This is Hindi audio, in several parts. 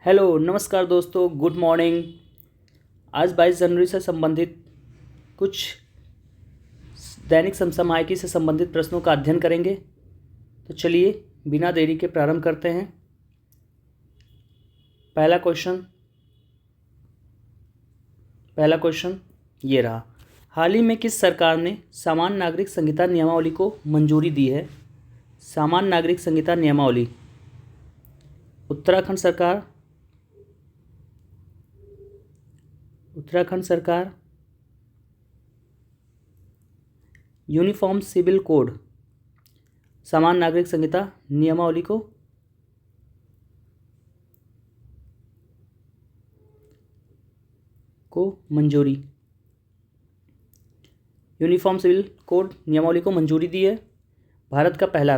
हेलो नमस्कार दोस्तों, गुड मॉर्निंग। आज 22 जनवरी से संबंधित कुछ दैनिक समसामयिकी से संबंधित प्रश्नों का अध्ययन करेंगे। तो चलिए बिना देरी के प्रारंभ करते हैं। पहला क्वेश्चन ये रहा। हाल ही में किस सरकार ने सामान्य नागरिक संहिता नियमावली को मंजूरी दी है? सामान्य नागरिक संहिता नियमावली। उत्तराखंड सरकार, यूनिफॉर्म सिविल कोड, सामान्य नागरिक संहिता नियमावली को मंजूरी, यूनिफॉर्म सिविल कोड नियमावली को मंजूरी दी है। भारत का पहला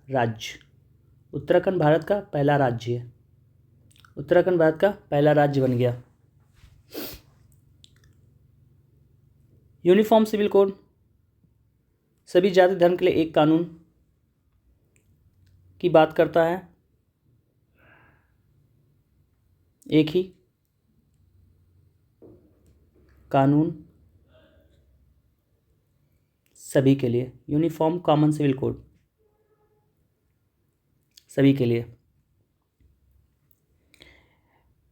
राज्य उत्तराखंड भारत का पहला राज्य है। उत्तराखंड भारत का पहला राज्य बन गया। यूनिफॉर्म सिविल कोड सभी जाति धर्म के लिए एक कानून की बात करता है, एक ही कानून सभी के लिए, यूनिफॉर्म कॉमन सिविल कोड सभी के लिए।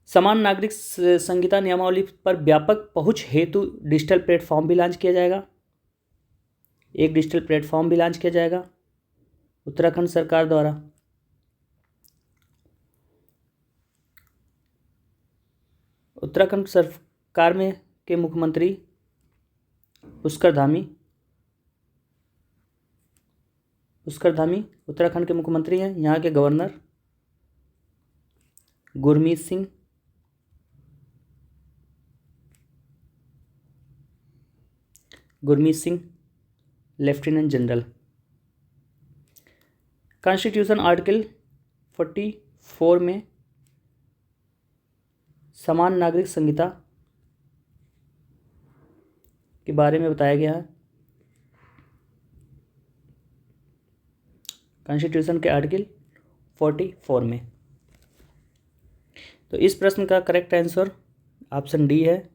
समान नागरिक संहिता नियमावली पर व्यापक पहुंच हेतु डिजिटल प्लेटफॉर्म भी लॉन्च किया जाएगा। एक डिजिटल प्लेटफॉर्म भी लॉन्च किया जाएगा उत्तराखंड सरकार द्वारा। उत्तराखंड सरकार में के मुख्यमंत्री पुष्कर धामी उत्तराखंड के मुख्यमंत्री हैं। यहाँ के governor Gurmeet Singh lieutenant general. Constitution article 44 में समान नागरिक संहिता के बारे में बताया गया है। कॉन्स्टिट्यूशन के आर्टिकल 44 में। तो इस प्रश्न का करेक्ट आंसर ऑप्शन डी है।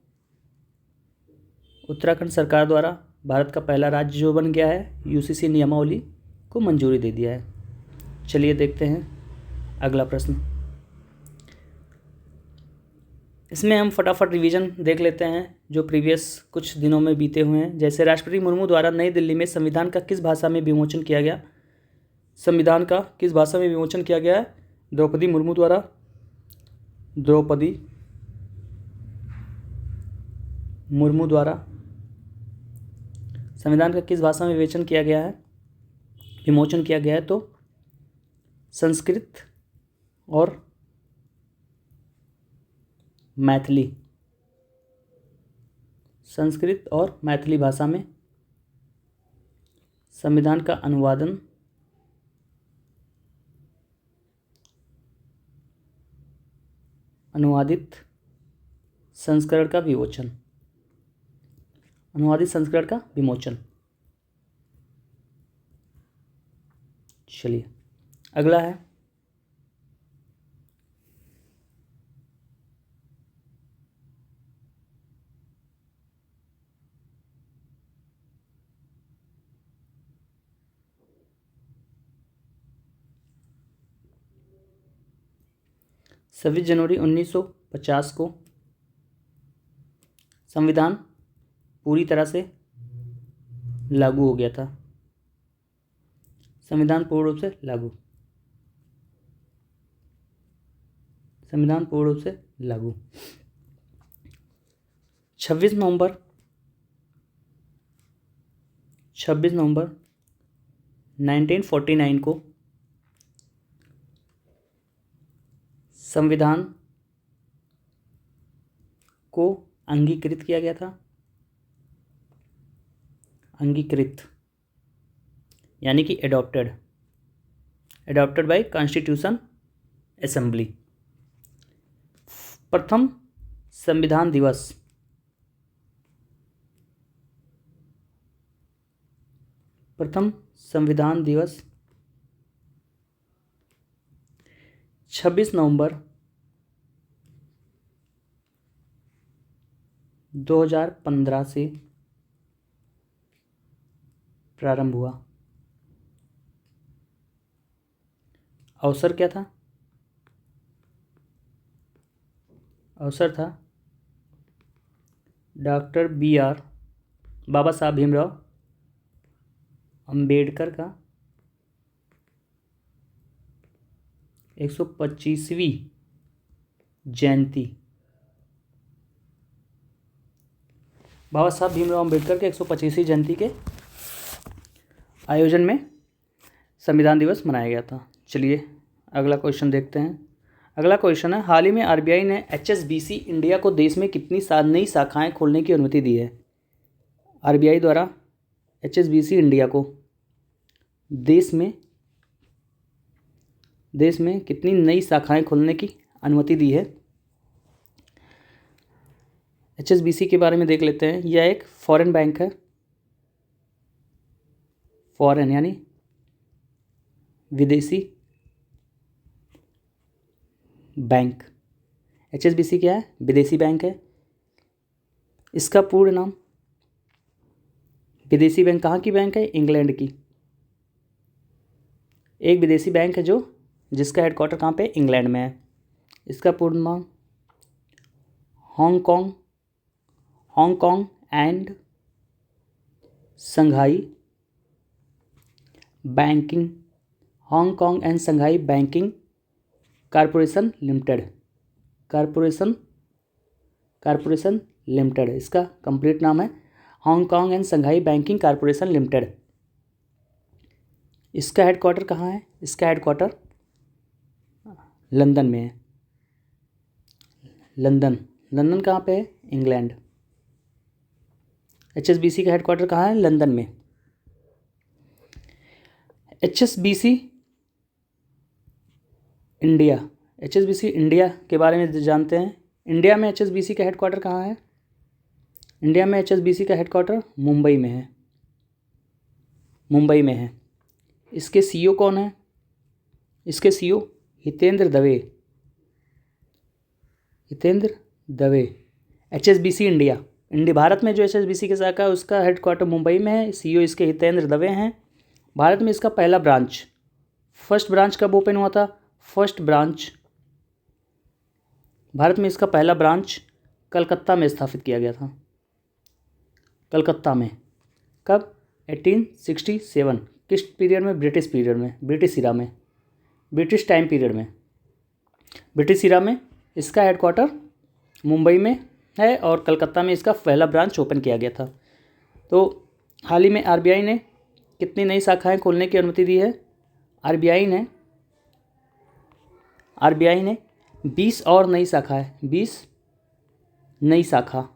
उत्तराखंड सरकार द्वारा भारत का पहला राज्य जो बन गया है, यूसीसी नियमावली को मंजूरी दे दिया है। चलिए देखते हैं अगला प्रश्न। इसमें हम फटाफट रिवीजन देख लेते हैं जो प्रीवियस कुछ दिनों में बीते हुए हैं। जैसे राष्ट्रपति मुर्मू द्वारा नई दिल्ली में संविधान का किस भाषा में विमोचन किया गया? संविधान का किस भाषा में विमोचन किया गया है? द्रौपदी मुर्मू द्वारा संविधान का किस भाषा में विमोचन किया गया है? तो संस्कृत और मैथिली भाषा में संविधान का अनुवादित संस्करण का विमोचन। चलिए अगला है छब्बीस जनवरी 1950 को संविधान पूरी तरह से लागू हो गया था। संविधान पूर्ण रूप से लागू 26 नवंबर 1949 को संविधान को अंगीकृत किया गया था। यानी कि एडॉप्टेड बाय कॉन्स्टिट्यूशन असेंबली। प्रथम संविधान दिवस प्रथम संविधान दिवस 26 नवंबर 2015 से प्रारंभ हुआ। अवसर क्या था? अवसर था डॉक्टर बाबा साहब भीमराव अंबेडकर का 125वीं जयंती। बाबा साहब भीमराव अंबेडकर के 125वीं जयंती के आयोजन में संविधान दिवस मनाया गया था। चलिए अगला क्वेश्चन देखते हैं। अगला क्वेश्चन है, हाल ही में आरबीआई ने एचएसबीसी इंडिया को देश में कितनी नई शाखाएं खोलने की अनुमति दी है? आरबीआई द्वारा एचएसबीसी इंडिया को देश में कितनी नई शाखाएं खोलने की अनुमति दी है? एचएसबीसी के बारे में देख लेते हैं। यह एक फॉरेन बैंक है। फॉरेन यानी विदेशी बैंक। एचएसबीसी क्या है? विदेशी बैंक है। इसका पूर्ण नाम, विदेशी बैंक कहाँ की बैंक है? इंग्लैंड की। एक विदेशी बैंक है जिसका हेडक्वार्टर कहाँ पे? इंग्लैंड में है। इसका पूर्ण नाम Hong Kong and Shanghai banking corporation limited. इसका कंप्लीट नाम है Hong Kong and Shanghai banking corporation limited. इसका हेडक्वार्टर कहाँ है? इसका हेडक्वार्टर लंदन में है। लंदन कहाँ पे है? इंग्लैंड। एचएसबीसी का हेडक्वार्टर कहाँ है? लंदन में। एचएसबीसी इंडिया के बारे में जानते हैं। इंडिया में एचएसबीसी का हेडक्वार्टर कहाँ है? इंडिया में एचएसबीसी का हेडक्वार्टर मुंबई में है। इसके सीईओ कौन है? इसके CEO Hitendra Dave. HSBC India Bharat में जो एचएसबीसी की शाखा है उसका हेडक्वार्टर मुंबई में है। सीईओ इसके हितेंद्र दवे हैं। भारत में इसका पहला ब्रांच, फर्स्ट ब्रांच कब ओपन हुआ था? भारत में इसका पहला ब्रांच कलकत्ता में स्थापित किया गया था। कलकत्ता में कब? 1867। किस पीरियड में? ब्रिटिश टाइम पीरियड में। ब्रिटिश इरा में इसका हेडक्वार्टर मुंबई में है और कलकत्ता में इसका पहला ब्रांच ओपन किया गया था। तो हाल ही में आरबीआई ने कितनी नई शाखाएं खोलने की अनुमति दी है? आरबीआई ने 20 और नई शाखाएं, 20 नई शाखा।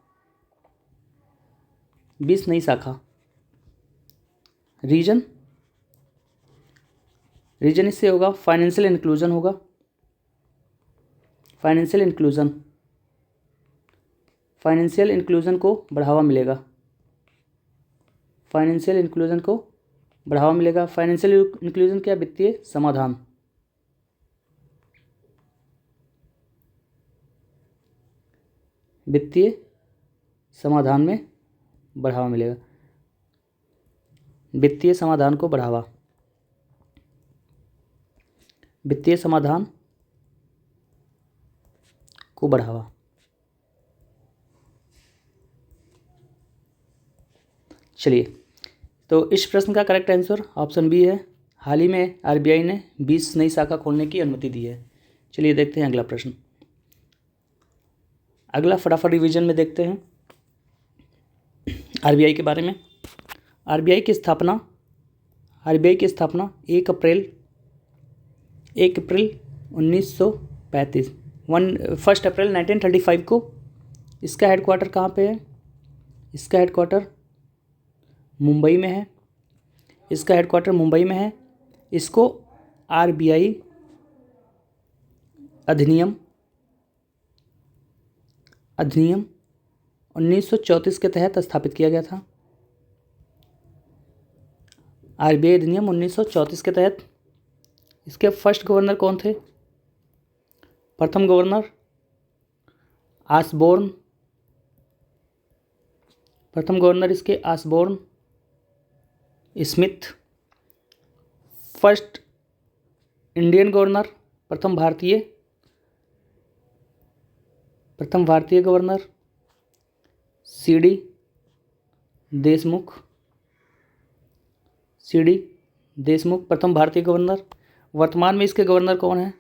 रीजन इससे होगा फाइनेंशियल इंक्लूजन होगा। फाइनेंशियल इंक्लूजन को बढ़ावा मिलेगा। फाइनेंशियल इंक्लूजन क्या? वित्तीय समाधान। वित्तीय समाधान में बढ़ावा मिलेगा। वित्तीय समाधान को बढ़ावा। चलिए, तो इस प्रश्न का करेक्ट आंसर ऑप्शन बी है। हाल ही में आरबीआई ने 20 नई शाखा खोलने की अनुमति दी है। चलिए देखते हैं अगला प्रश्न। अगला फटाफट रिवीजन में देखते हैं आरबीआई के बारे में। आरबीआई की स्थापना 1 अप्रैल 1935 1 अप्रैल 1935 को। इसका हेडक्वार्टर कहाँ पे है? इसका हेडक्वार्टर मुंबई में है। इसको आरबीआई अधिनियम 1934 के तहत स्थापित किया गया था। आरबीआई अधिनियम 1934 के तहत इसके फर्स्ट गवर्नर कौन थे? प्रथम गवर्नर ऑसबोर्न, प्रथम गवर्नर इसके Osborne Smith. First Indian governor, प्रथम भारतीय गवर्नर सीडी देशमुख, प्रथम भारतीय गवर्नर। वर्तमान में इसके गवर्नर कौन है?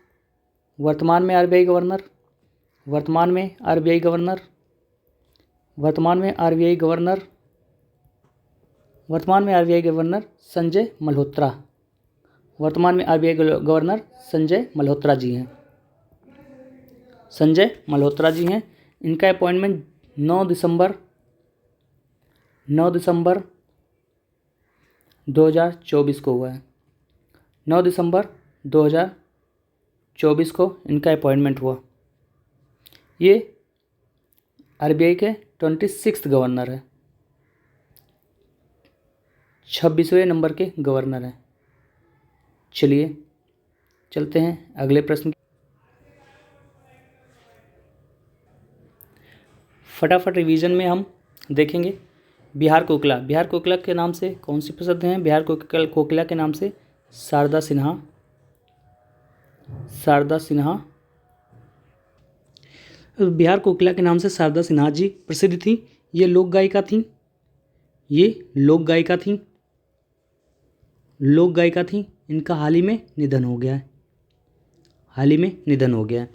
वर्तमान में आरबीआई गवर्नर संजय मल्होत्रा। जी हैं। इनका अपॉइंटमेंट 9 दिसंबर 2024 को हुआ है। 9 दिसंबर 2024 को इनका अपॉइंटमेंट हुआ। ये आरबीआई के 26वें गवर्नर है, 26वें नंबर के गवर्नर हैं। चलिए चलते हैं अगले प्रश्न। फटाफट रिवीजन में हम देखेंगे बिहार कोकिला के नाम से कौन सी प्रसिद्ध हैं? बिहार कोकिला के नाम से शारदा सिन्हा। बिहार कोकिला के नाम से शारदा सिन्हा जी प्रसिद्ध थी। ये लोक गायिका थी। इनका हाल ही में निधन हो गया है।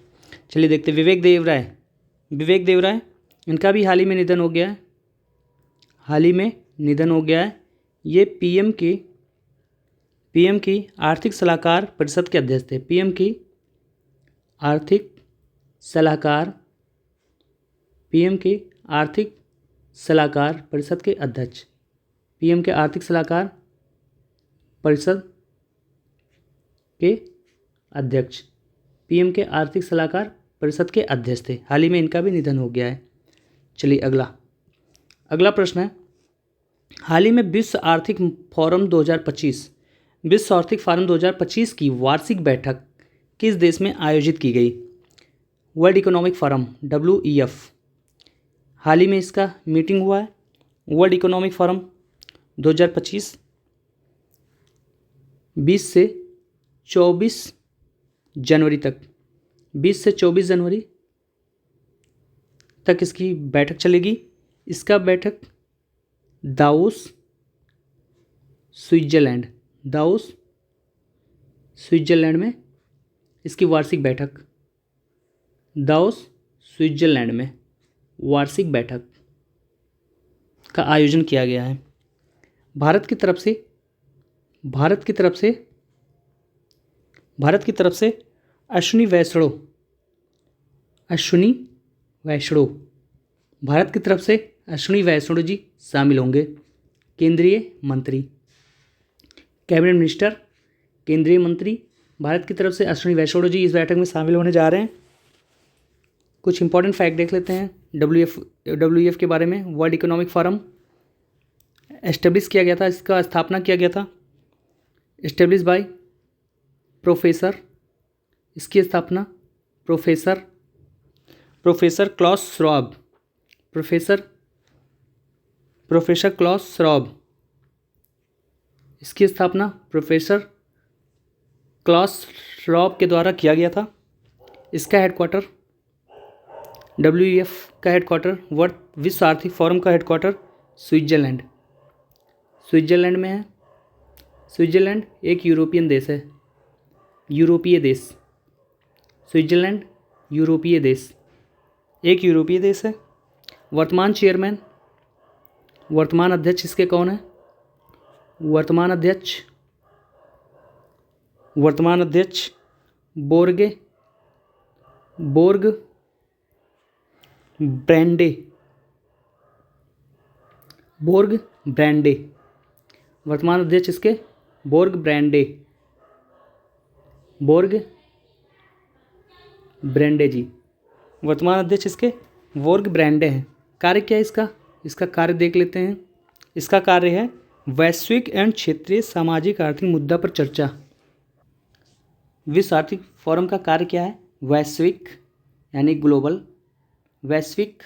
चलिए देखते, विवेक देवराय, इनका भी हाल ही में निधन हो गया है। ये पीएम की आर्थिक सलाहकार परिषद के अध्यक्ष थे। पीएम की आर्थिक सलाहकार परिषद के अध्यक्ष। थे। हाल ही में इनका भी निधन हो गया है। चलिए अगला प्रश्न है, हाल ही में विश्व आर्थिक फोरम 2025 की वार्षिक बैठक किस देश में आयोजित की गई? World economic forum WEF। हाल ही में इसका मीटिंग हुआ है। वर्ल्ड इकोनॉमिक फोरम 2025 20 से 24 जनवरी तक इसकी बैठक चलेगी। इसका बैठक दावोस स्विट्जरलैंड में इसकी वार्षिक बैठक का आयोजन किया गया है। भारत की तरफ से अश्विनी वैष्णो जी शामिल होंगे। केंद्रीय मंत्री, कैबिनेट मिनिस्टर, केंद्रीय मंत्री भारत की तरफ से अश्विनी वैष्णो जी इस बैठक में शामिल होने जा रहे हैं। कुछ इंपॉर्टेंट फैक्ट देख लेते हैं WEF के बारे में। वर्ल्ड इकोनॉमिक फोरम एस्टेब्लिश किया गया था, इसका स्थापना किया गया था establish by professor Klaus Schwab. इसकी स्थापना प्रोफेसर क्लॉस श्वाब के द्वारा किया गया था। इसका हेडक्वार्टर WEF का हेडक्वार्टर विश्व आर्थिक फोरम का हेडक्वार्टर स्विट्जरलैंड में है। स्विट्जरलैंड एक यूरोपीय देश, एक यूरोपीय देश है। वर्तमान अध्यक्ष इसके कौन है? वर्तमान अध्यक्ष बोर्ग ब्रैंडे। वर्तमान अध्यक्ष इसके बोर्ग ब्रैंडे जी। वर्तमान अध्यक्ष इसके बोर्ग ब्रैंडे हैं। कार्य क्या है इसका? इसका कार्य देख लेते हैं। इसका कार्य है वैश्विक एवं क्षेत्रीय सामाजिक आर्थिक मुद्दा पर चर्चा। विश्व आर्थिक फोरम का कार्य क्या है? वैश्विक यानी ग्लोबल, वैश्विक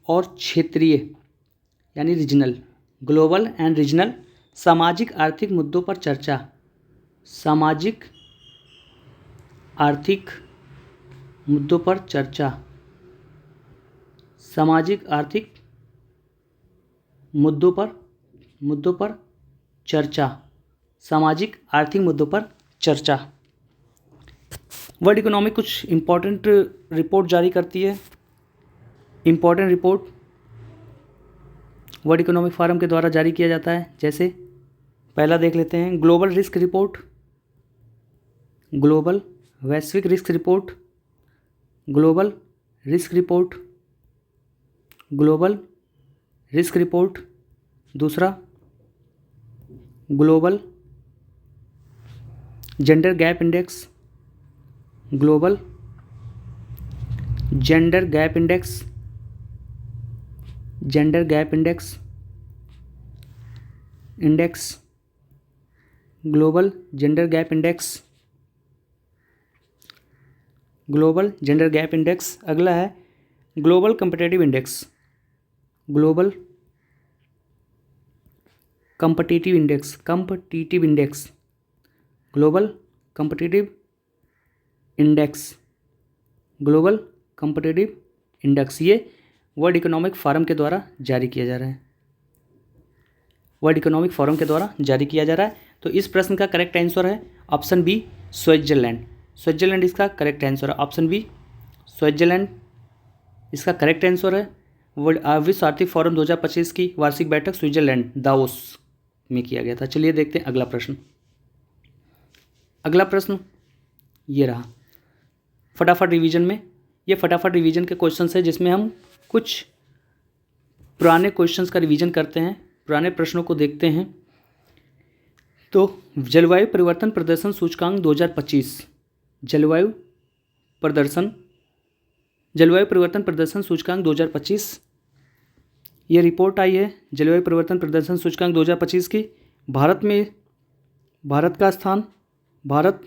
और क्षेत्रीय यानी रीजनल, ग्लोबल एंड रीजनल सामाजिक आर्थिक मुद्दों पर चर्चा। सामाजिक आर्थिक मुद्दों पर चर्चा। सामाजिक आर्थिक मुद्दों पर चर्चा। सामाजिक आर्थिक मुद्दों पर चर्चा। वर्ल्ड इकोनॉमिक कुछ इम्पोर्टेंट रिपोर्ट जारी करती है। Important report world economic forum के द्वारा जारी किया जाता है। जैसे पहला देख लेते हैं, ग्लोबल रिस्क रिपोर्ट, ग्लोबल वैश्विक risk report, global risk report, global risk report. दूसरा, global gender gap index, global gender gap index, gender gap index, global gender gap index, global gender gap index. अगला है global competitive index, global competitive index, global competitive index, global competitive index. ये वर्ल्ड इकोनॉमिक फोरम के द्वारा जारी किया जा रहा है, वर्ल्ड इकोनॉमिक फोरम के द्वारा जारी किया जा रहा है। तो इस प्रश्न का करेक्ट आंसर है ऑप्शन बी, स्विट्जरलैंड। स्विट्जरलैंड इसका करेक्ट आंसर है, ऑप्शन बी स्विट्जरलैंड इसका करेक्ट आंसर है। विश्व आर्थिक फोरम 2025 की वार्षिक बैठक स्विट्जरलैंड दावोस में किया गया था। चलिए देखते हैं अगला प्रश्न। अगला प्रश्न ये रहा, फटाफट रिवीजन में। ये फटाफट रिवीजन के क्वेश्चंस है जिसमें हम कुछ पुराने क्वेश्चंस का रिवीजन करते हैं, पुराने प्रश्नों को देखते हैं। तो जलवायु परिवर्तन प्रदर्शन सूचकांक 2025, जलवायु परिवर्तन प्रदर्शन सूचकांक 2025, ये रिपोर्ट आई है जलवायु परिवर्तन प्रदर्शन सूचकांक 2025 की। भारत का स्थान, भारत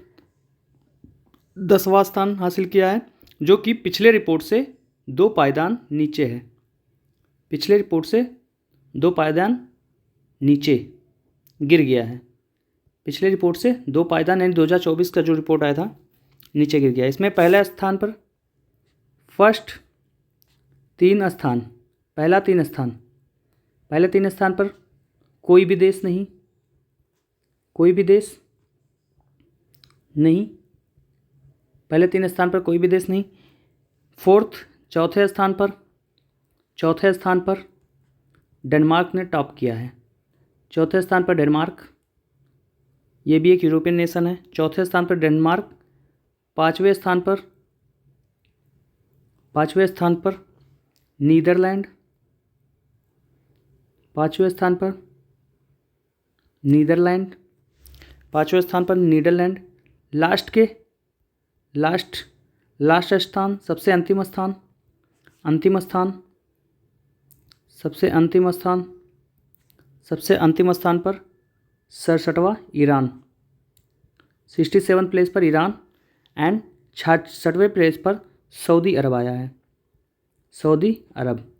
10वां स्थान हासिल किया है, जो कि पिछले रिपोर्ट से 2 पायदान नीचे है। पिछले रिपोर्ट से 2 पायदान नीचे गिर गया है। पिछले रिपोर्ट से 2 पायदान यानी 2024 का जो रिपोर्ट आया था नीचे गिर गया। इसमें पहला स्थान पर पहले 3 स्थान पर कोई भी देश नहीं, पहले 3 स्थान पर कोई भी देश नहीं। चौथे स्थान पर डेनमार्क ने टॉप किया है। चौथे स्थान पर डेनमार्क, ये भी एक यूरोपियन नेशन है। चौथे स्थान पर डेनमार्क। पाँचवें स्थान पर नीदरलैंड, पाँचवें स्थान पर नीदरलैंड। लास्ट स्थान, सबसे अंतिम स्थान पर 67वां ईरान, 67 प्लेस पर ईरान एंड 66वें प्लेस पर सऊदी अरब आया है। सऊदी अरब।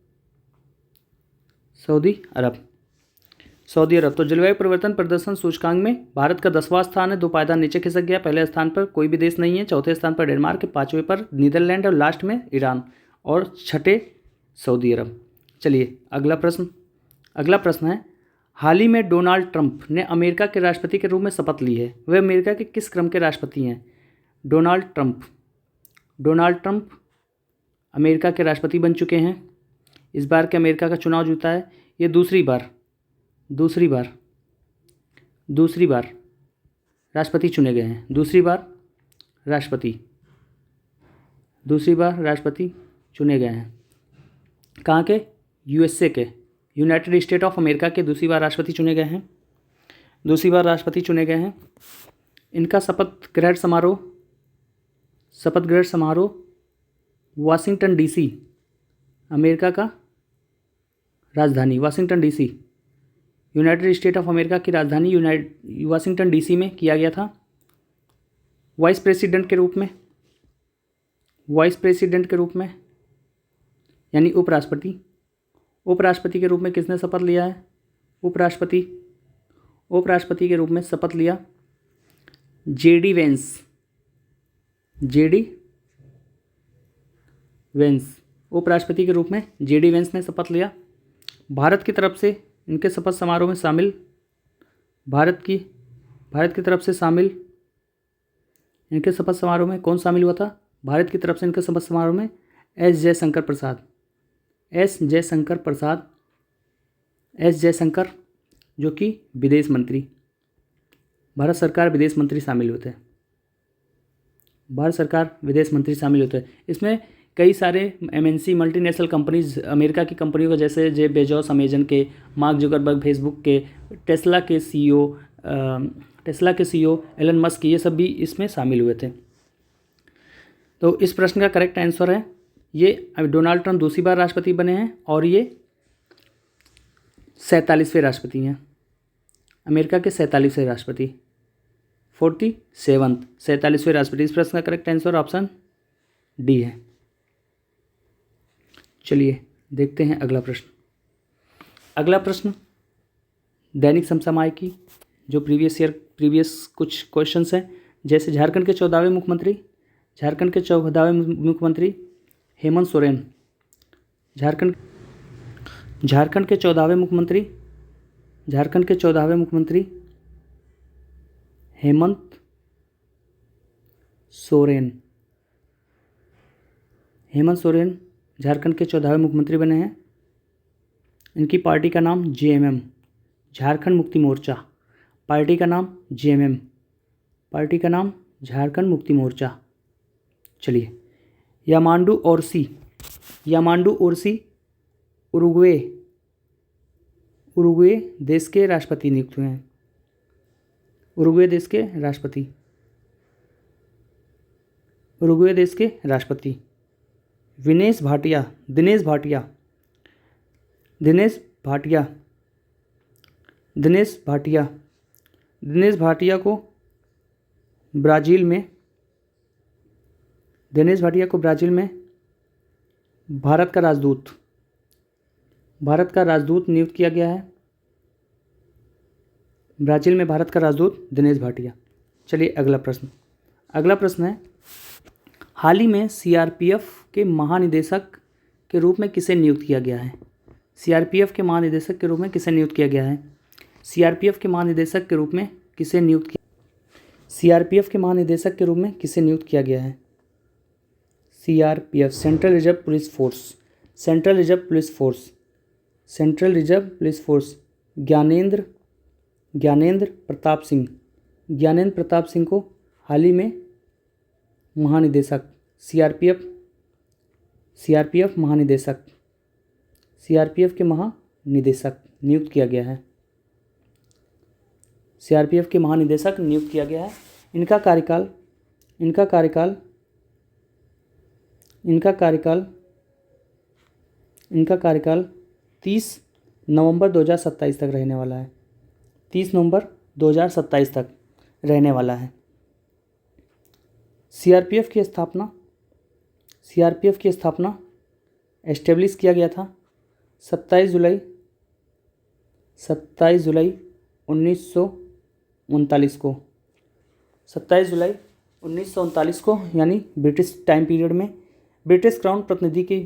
तो जलवायु परिवर्तन प्रदर्शन सूचकांक में भारत का 10वां स्थान है, 2 पायदान नीचे खिसक गया। पहले स्थान पर कोई भी देश नहीं है, चौथे स्थान पर डेनमार्क, 5वें पर नीदरलैंड और लास्ट में ईरान और 6ठे सऊदी अरब। चलिए अगला प्रश्न है, हाल ही में डोनाल्ड ट्रंप ने अमेरिका के राष्ट्रपति के रूप में शपथ ली है। वे अमेरिका के किस क्रम के राष्ट्रपति हैं? डोनाल्ड ट्रंप अमेरिका के राष्ट्रपति बन चुके हैं। इस बार के अमेरिका का चुनाव जीता है। ये दूसरी बार राष्ट्रपति चुने गए हैं। दूसरी बार राष्ट्रपति चुने गए हैं। कहाँ के? यूएसए के, यूनाइटेड स्टेट ऑफ अमेरिका के दूसरी बार राष्ट्रपति चुने गए हैं। इनका शपथ ग्रहण समारोह वाशिंगटन डीसी, अमेरिका का राजधानी Washington DC. United state of America की राजधानी वाशिंगटन डीसी में किया गया था। वाइस प्रेसिडेंट के रूप में, वाइस प्रेसिडेंट के रूप में यानी उपराष्ट्रपति, उपराष्ट्रपति के रूप में किसने शपथ लिया है? उपराष्ट्रपति, उपराष्ट्रपति के रूप में शपथ लिया जेडी वेंस, जेडी वेंस। उपराष्ट्रपति के रूप में जेडी वेंस ने शपथ लिया। भारत की तरफ से इनके शपथ समारोह में शामिल, भारत की तरफ से शामिल इनके शपथ समारोह में कौन शामिल हुआ था? भारत की तरफ से इनके शपथ समारोह में S Jaishankar Prasad, S Jaishankar Prasad, S Jaishankar जो कि विदेश मंत्री, भारत सरकार विदेश मंत्री शामिल होते हैं, भारत सरकार विदेश मंत्री शामिल होते हैं। इसमें कई सारे एमएनसी मल्टीनेशनल कंपनीज, अमेरिका की कंपनियों को, जैसे जेफ बेजोस अमेजन के, मार्क जुकरबर्ग फेसबुक के, टेस्ला के सीईओ एलन मस्क, ये सब भी इसमें शामिल हुए थे। तो इस प्रश्न का करेक्ट आंसर है ये डोनाल्ड ट्रंप दूसरी बार राष्ट्रपति बने हैं और ये 47वें राष्ट्रपति हैं, अमेरिका के 47वें राष्ट्रपति, 47वें राष्ट्रपति। इस प्रश्न का करेक्ट आंसर ऑप्शन डी है। चलिए देखते हैं अगला प्रश्न। अगला प्रश्न दैनिक समसामयिकी, जो प्रीवियस कुछ क्वेश्चंस हैं, जैसे झारखंड के 14वें मुख्यमंत्री हेमंत सोरेन, झारखंड के 14वें मुख्यमंत्री हेमंत सोरेन झारखंड के 14वें मुख्यमंत्री बने हैं। इनकी पार्टी का नाम जेएमएम, झारखंड मुक्ति मोर्चा, पार्टी का नाम जेएमएम, पार्टी का नाम झारखंड मुक्ति मोर्चा। चलिए, यामांडू ओरसी उरुग्वे देश के राष्ट्रपति नियुक्त हुए हैं, उरुग्वे देश के राष्ट्रपति। दिनेश भाटिया को ब्राज़ील में भारत का राजदूत नियुक्त किया गया है। ब्राज़ील में भारत का राजदूत दिनेश भाटिया। चलिए अगला प्रश्न है, हाल ही में सीआरपीएफ के महानिदेशक के रूप में किसे नियुक्त किया गया है? सीआरपीएफ के महानिदेशक के रूप में किसे नियुक्त किया गया है? सीआरपीएफ के महानिदेशक के रूप में किसे नियुक्त किया गया है? CRPF central reserve police force Gyanendra Pratap Singh को हाल ही में महानिदेशक सीआरपीएफ के महानिदेशक नियुक्त किया गया है। सीआरपीएफ के महानिदेशक नियुक्त किया गया है। इनका कार्यकाल 30 नवंबर 2027 तक रहने वाला है। 30 नवंबर 2027 तक रहने वाला है। सीआरपीएफ की स्थापना एस्टेब्लिश किया गया था 27 जुलाई 1939 को, 27 जुलाई 1939 को, यानी ब्रिटिश टाइम पीरियड में ब्रिटिश क्राउन की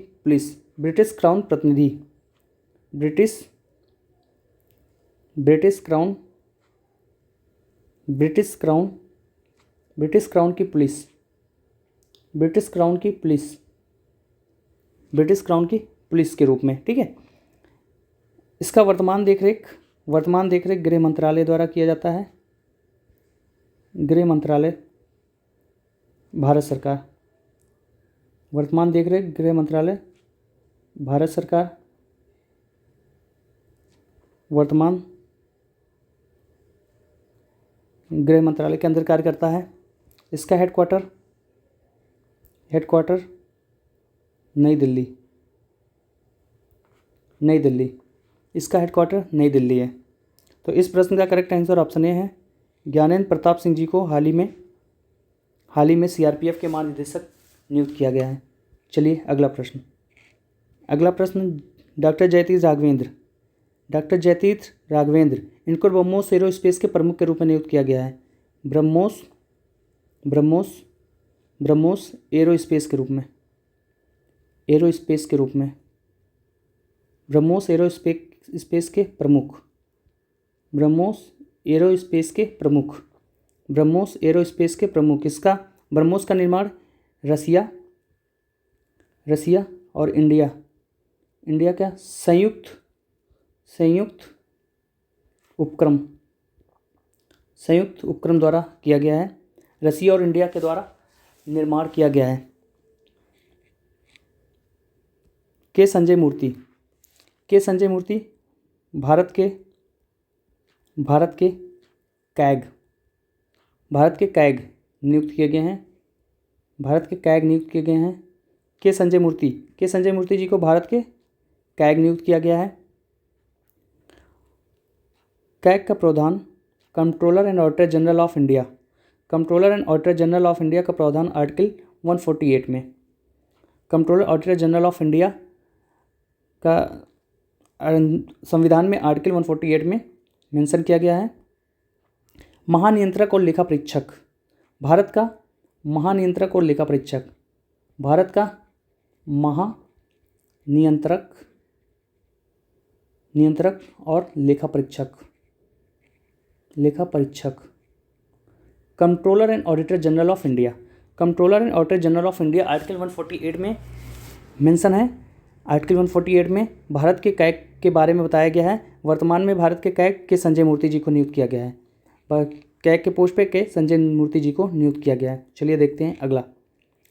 पुलिस के रूप में, ठीक है। इसका वर्तमान देखरेख गृह मंत्रालय द्वारा किया जाता है। गृह मंत्रालय, भारत सरकार। वर्तमान देखरेख गृह मंत्रालय, भारत सरकार। वर्तमान गृह मंत्रालय के अंदर कार्य करता है। इसका हेडक्वार्टर नई दिल्ली। इसका हेडक्वार्टर नई दिल्ली है। तो इस प्रश्न का करेक्ट आंसर ऑप्शन ए है। ज्ञानेंद्र प्रताप सिंह जी को हाल ही में सीआरपीएफ के महानिदेशक नियुक्त किया गया है। चलिए अगला प्रश्न डॉक्टर जयतीर्थ राघवेंद्र इनको ब्रह्मोस एरोस्पेस के प्रमुख के रूप में नियुक्त किया गया है। ब्रह्मोस एरोस्पेस के रूप में ब्रह्मोस एरोस्पेस के प्रमुख इसका ब्रह्मोस का निर्माण रसिया और इंडिया का संयुक्त उपक्रम द्वारा किया गया है। रसिया और इंडिया के द्वारा निर्माण किया गया है। के संजय मूर्ति भारत के कैग नियुक्त किए गए हैं। के संजय मूर्ति जी को भारत के कैग नियुक्त किया गया है। कैग का प्रावधान controller and auditor general of India का प्रावधान आर्टिकल 148 में controller auditor general of India का संविधान में आर्टिकल 148 में मेंशन किया गया है। महानियंत्रक और लेखा परीक्षक भारत का महानियंत्रक और लेखा परीक्षक controller and auditor general of India article 148 में मेंशन है। आर्टिकल 148 में भारत के कैग के बारे में बताया गया है। वर्तमान में भारत के कैग के संजय मूर्ति जी को नियुक्त किया गया है। कैग के पोस्ट पे के संजय मूर्ति जी को नियुक्त किया गया है। चलिए देखते हैं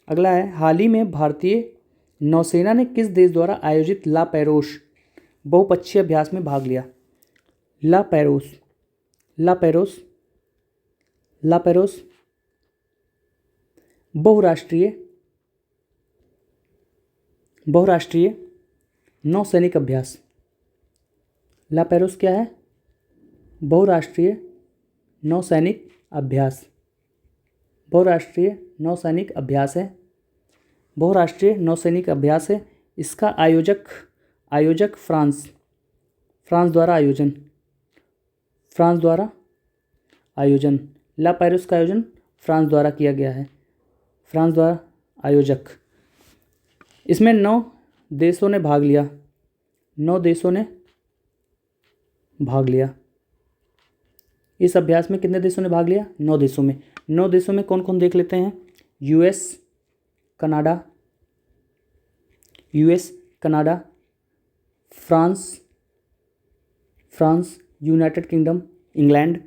अगला है हाल ही में भारतीय नौसेना ने किस देश द्वारा आयोजित ला पैरोस बहुपक्षीय अभ्यास में भाग लिया। ला पैरोस बहुराष्ट्रीय नौसैनिक अभ्यास। ला पैरोस क्या है? बहुराष्ट्रीय नौसैनिक अभ्यास है। इसका आयोजक फ्रांस द्वारा आयोजन ला पैरोस का आयोजन फ्रांस द्वारा किया गया है। आयोजक इसमें 9 देशों ने भाग लिया। इस अभ्यास में कितने देशों ने भाग लिया? 9 देशों में। 9 देशों में कौन कौन देख लेते हैं? US, Canada, France, United kingdom, England,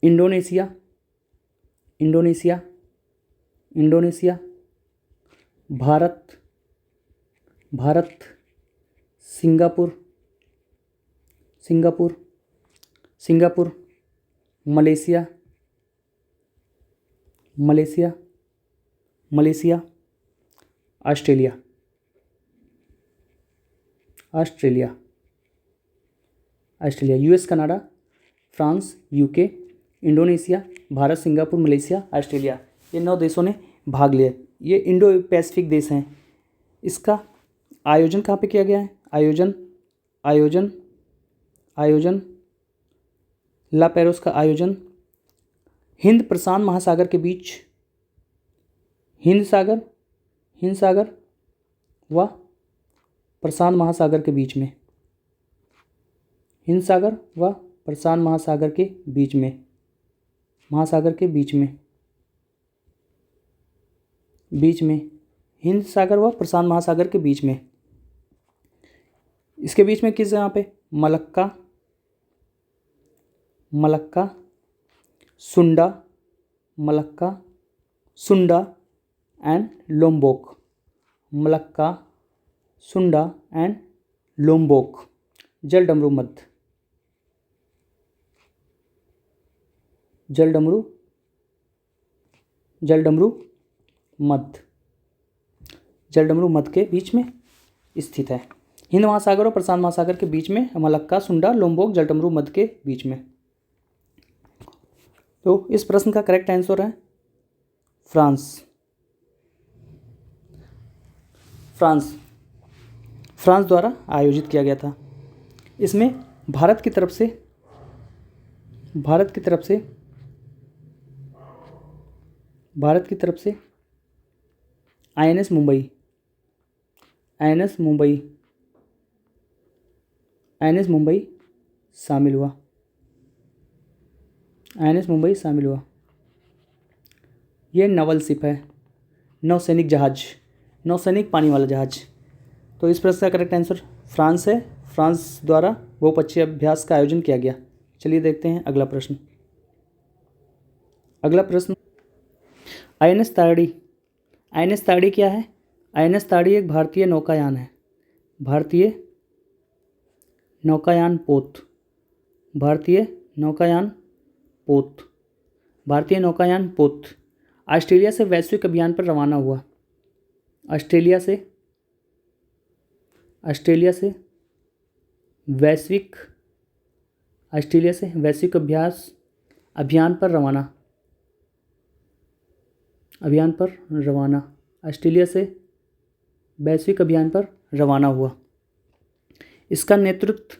Indonesia, Bharat, Singapore, Malaysia, Australia. US, Canada, France, UK, Indonesia, Bharat, Singapore, Malaysia, Australia, ये 9 देशों ने भाग लिया। ये इंडो पैसिफिक देश हैं। इसका आयोजन कहाँ पे किया गया है? आयोजन ला पैरोस का आयोजन हिंद प्रशांत महासागर के बीच हिंद सागर व प्रशांत महासागर के बीच में हिंद सागर व प्रशांत महासागर के बीच में हिंद सागर व प्रशांत महासागर के बीच में। इसके बीच में किस जगह पे? मलक्का, सुंडा एंड लोम्बोक। जल डमरू मध्य के बीच में स्थित है। हिंद महासागर और प्रशांत महासागर के बीच में, मलक्का, सुंडा, लोम्बोक, जलटमरू मध्य के बीच में। तो इस प्रश्न का करेक्ट आंसर है फ्रांस। फ्रांस फ्रांस द्वारा आयोजित किया गया था। इसमें भारत की तरफ से आईएनएस मुंबई शामिल हुआ। ये नवल शिप है, नौसैनिक पानी वाला जहाज। तो इस प्रश्न का करेक्ट आंसर फ्रांस है। फ्रांस द्वारा बहुपक्षीय अभ्यास का आयोजन किया गया। चलिए देखते हैं अगला प्रश्न। आईएनएस ताड़ी क्या है? आईएनएस ताड़ी एक भारतीय नौकायान है। भारतीय नौकायान पोत ऑस्ट्रेलिया से वैश्विक अभियान पर रवाना हुआ। ऑस्ट्रेलिया से वैश्विक अभियान पर रवाना। ऑस्ट्रेलिया से वैश्विक अभियान पर रवाना हुआ। इसका नेतृत्व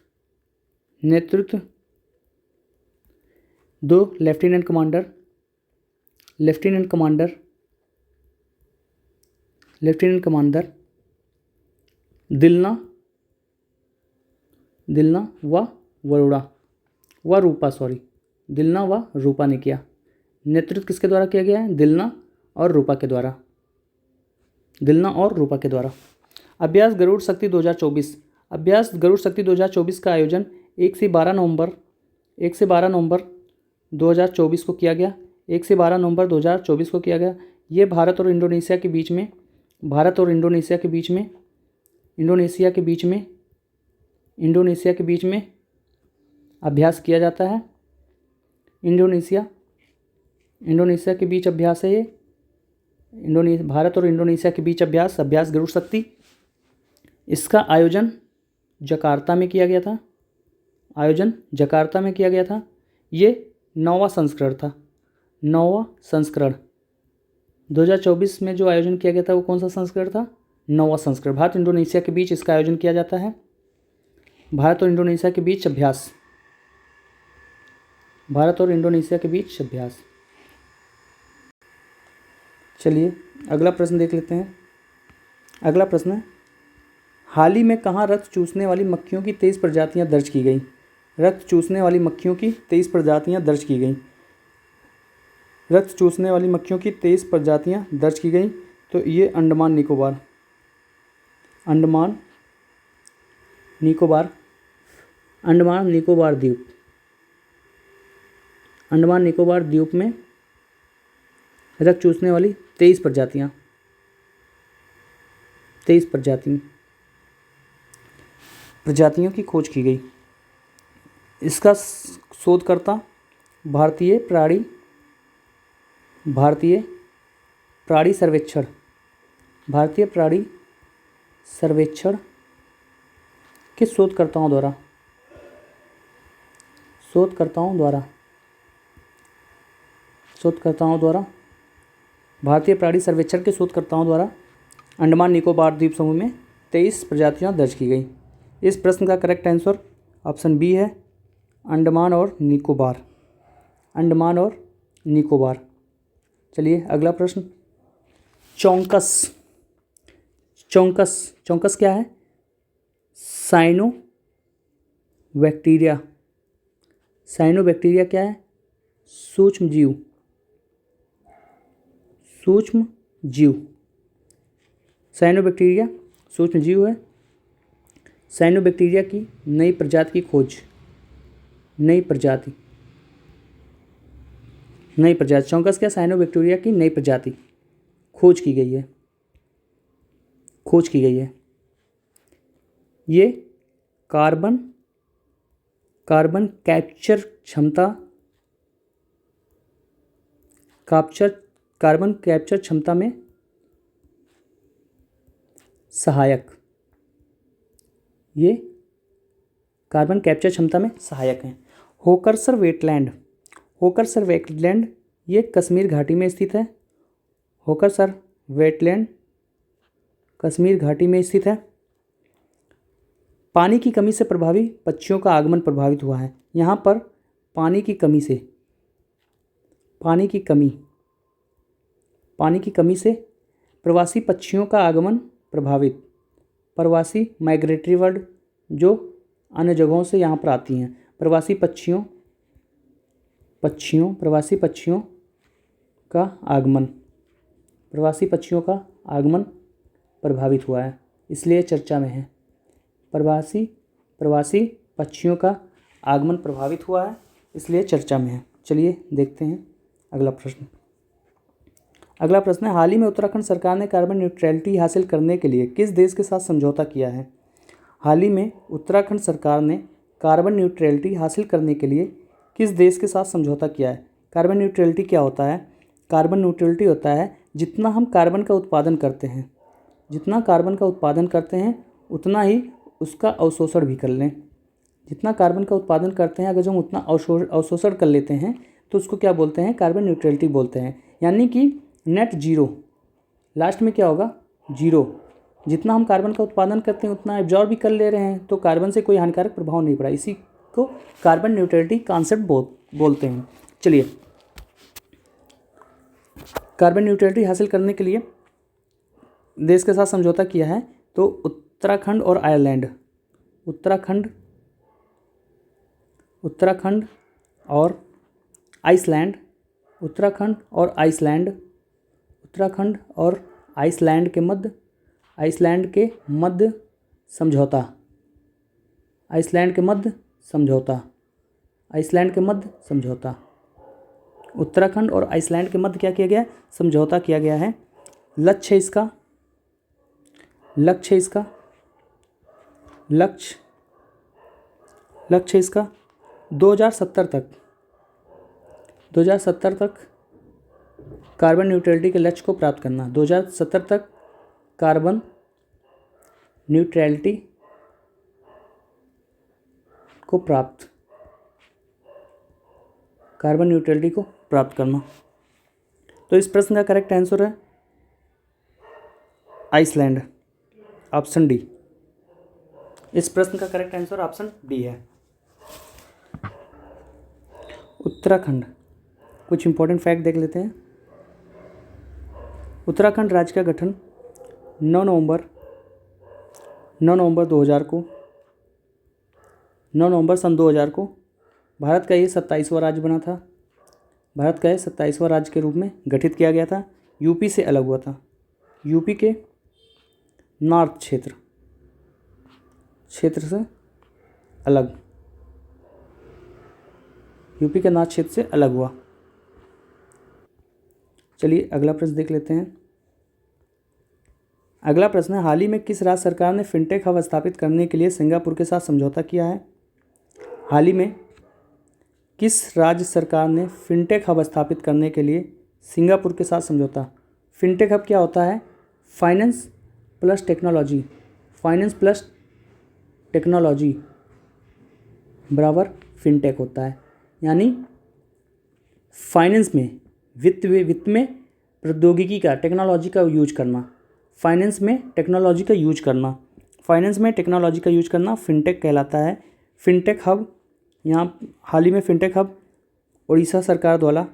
2 लेफ्टिनेंट कमांडर दिलना व रूपा ने किया। नेतृत्व किसके द्वारा किया गया है? दिलना और रूपा के द्वारा। अभ्यास गरुड़ शक्ति 2024 का आयोजन 1 से 12 नवंबर 2024 को किया गया। ये भारत और इंडोनेशिया के बीच में अभ्यास किया जाता है। इंडोनेशिया के बीच अभ्यास है ये। भारत और इंडोनेशिया के बीच अभ्यास गरुड़ शक्ति। इसका आयोजन जकार्ता में किया गया था। ये 9वां संस्करण 2024 में जो आयोजन किया गया था वो कौन सा संस्करण था? 9वां संस्करण। भारत और इंडोनेशिया के बीच इसका आयोजन किया जाता है। भारत और इंडोनेशिया के बीच अभ्यास। चलिए अगला प्रश्न देख लेते हैं। अगला प्रश्न है, हाल ही में कहाँ रक्त चूसने वाली मक्खियों की 23 प्रजातियाँ दर्ज की गई? रक्त चूसने वाली मक्खियों की 23 प्रजातियाँ दर्ज की गई। तो ये अंडमान निकोबार द्वीप में रक्त चूसने वाली 23 प्रजातियों की खोज की गई। इसका शोधकर्ता भारतीय प्राणी सर्वेक्षण के शोधकर्ताओं द्वारा भारतीय प्राणी सर्वेक्षण के शोधकर्ताओं द्वारा अंडमान निकोबार द्वीप समूह में 23 प्रजातियां दर्ज की गई। इस प्रश्न का करेक्ट आंसर ऑप्शन बी है, अंडमान और निकोबार। चलिए अगला प्रश्न, चौंकस क्या है? साइनोबैक्टीरिया क्या है? सूक्ष्म जीव। साइनोबैक्टीरिया सूक्ष्म जीव है। साइनोबैक्टीरिया की नई प्रजाति की खोज। चौंकस क्या? साइनोबैक्टीरिया की नई प्रजाति खोज की गई है। ये कार्बन कैप्चर क्षमता में सहायक ये कार्बन कैप्चर क्षमता में सहायक हैं। होकरसर वेटलैंड, होकरसर वेटलैंड ये कश्मीर घाटी में स्थित है। होकरसर वेटलैंड कश्मीर घाटी में स्थित है। पानी की कमी से प्रभावी पक्षियों का आगमन प्रभावित हुआ है। यहाँ पर पानी की कमी से प्रवासी पक्षियों का आगमन प्रभावित। प्रवासी माइग्रेटरी बर्ड जो अन्य जगहों से यहाँ पर आती हैं। प्रवासी पक्षियों का आगमन प्रभावित हुआ है, इसलिए चर्चा में है। प्रवासी पक्षियों का आगमन प्रभावित हुआ है, इसलिए चर्चा में है। चलिए देखते हैं अगला प्रश्न। अगला प्रश्न है, हाल ही में उत्तराखंड सरकार ने कार्बन न्यूट्रलिटी हासिल करने के लिए किस देश के साथ समझौता किया है? हाल ही में उत्तराखंड सरकार ने कार्बन न्यूट्रलिटी हासिल करने के लिए किस देश के साथ समझौता किया है? कार्बन न्यूट्रलिटी क्या होता है? कार्बन न्यूट्रलिटी होता है जितना हम कार्बन का उत्पादन करते हैं उतना ही उसका अवशोषण भी कर लें। जितना कार्बन का उत्पादन करते हैं अगर जो हम उतना अवशोषण कर लेते हैं तो उसको क्या बोलते हैं? कार्बन न्यूट्रलिटी बोलते हैं। यानी कि नेट जीरो, लास्ट में क्या होगा? जीरो। जितना हम कार्बन का उत्पादन करते हैं उतना एब्जॉर्ब भी कर ले रहे हैं, तो कार्बन से कोई हानिकारक प्रभाव नहीं पड़ा। इसी को कार्बन न्यूट्रलिटी कॉन्सेप्ट बोलते हैं। चलिए, कार्बन न्यूट्रलिटी हासिल करने के लिए देश के साथ समझौता किया है तो उत्तराखंड और आयरलैंड, उत्तराखंड और आइसलैंड के मध्य समझौता उत्तराखंड और आइसलैंड के मध्य क्या किया गया? समझौता किया गया है। लक्ष्य इसका 2070 तक कार्बन न्यूट्रलिटी के लक्ष्य को प्राप्त करना। 2070 तक कार्बन न्यूट्रलिटी को प्राप्त करना। तो इस प्रश्न का करेक्ट आंसर है आइसलैंड, ऑप्शन डी। इस प्रश्न का करेक्ट आंसर ऑप्शन डी है। उत्तराखंड, कुछ इंपॉर्टेंट फैक्ट देख लेते हैं। उत्तराखंड राज्य का गठन 9 नवंबर 2000 को 9 नवंबर सन 2000 को भारत का ये 27वां राज्य बना था। भारत का ये 27वां राज्य के रूप में गठित किया गया था। यूपी से अलग हुआ था। यूपी के नॉर्थ क्षेत्र से अलग, यूपी के नॉर्थ क्षेत्र से अलग हुआ। चलिए अगला प्रश्न देख लेते हैं। अगला प्रश्न है, हाल ही में किस राज्य सरकार ने फिनटेक हब स्थापित करने के लिए सिंगापुर के साथ समझौता किया है? हाल ही में किस राज्य सरकार ने फिनटेक हब स्थापित करने के लिए सिंगापुर के साथ समझौता? फिनटेक हब क्या होता है? फाइनेंस प्लस टेक्नोलॉजी बराबर फिनटेक होता है। यानी फाइनेंस में वित्त में प्रौद्योगिकी का, टेक्नोलॉजी का यूज करना। फाइनेंस में टेक्नोलॉजी का यूज करना फिनटेक कहलाता है। फिनटेक हब, यहाँ हाल ही में फिनटेक हब उड़ीसा सरकार द्वारा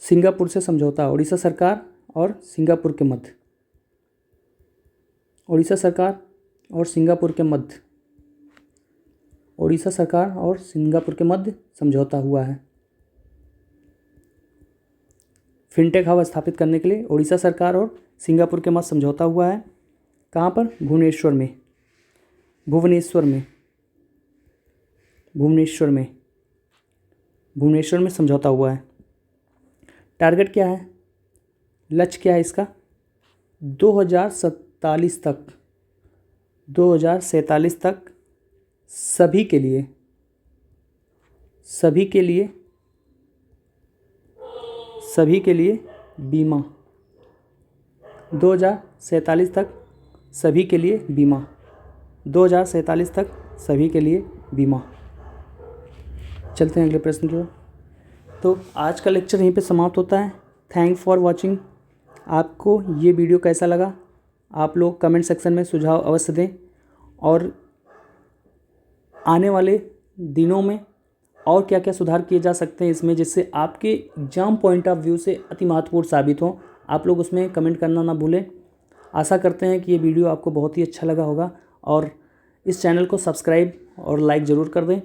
सिंगापुर से समझौता, उड़ीसा सरकार और सिंगापुर के मध्य समझौता हुआ है। फिनटेक हब स्थापित करने के लिए उड़ीसा सरकार और सिंगापुर के मध्य समझौता हुआ है। कहाँ पर? भुवनेश्वर में समझौता हुआ है। टारगेट क्या है? लक्ष्य क्या है इसका? 2047 तक सभी सभी के लिए बीमा। 2047 तक सभी के लिए बीमा। 2047 तक सभी के लिए बीमा। चलते हैं अगले प्रश्न की ओर। तो आज का लेक्चर यहीं पे समाप्त होता है। Thank for watching. आपको ये वीडियो कैसा लगा आप लोग कमेंट सेक्शन में सुझाव अवश्य दें, और आने वाले दिनों में और क्या क्या सुधार किए जा सकते हैं इसमें, जिससे आपके एग्जाम पॉइंट ऑफ व्यू से अति महत्वपूर्ण साबित हो, आप लोग उसमें कमेंट करना ना भूलें। आशा करते हैं कि ये वीडियो आपको बहुत ही अच्छा लगा होगा, और इस चैनल को सब्सक्राइब और लाइक ज़रूर कर दें,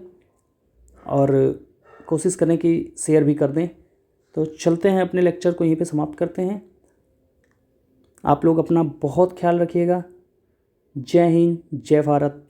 और कोशिश करें कि शेयर भी कर दें। तो चलते हैं, अपने लेक्चर को यहीं पे समाप्त करते हैं। आप लोग अपना बहुत ख्याल रखिएगा। जय हिंद, जय भारत।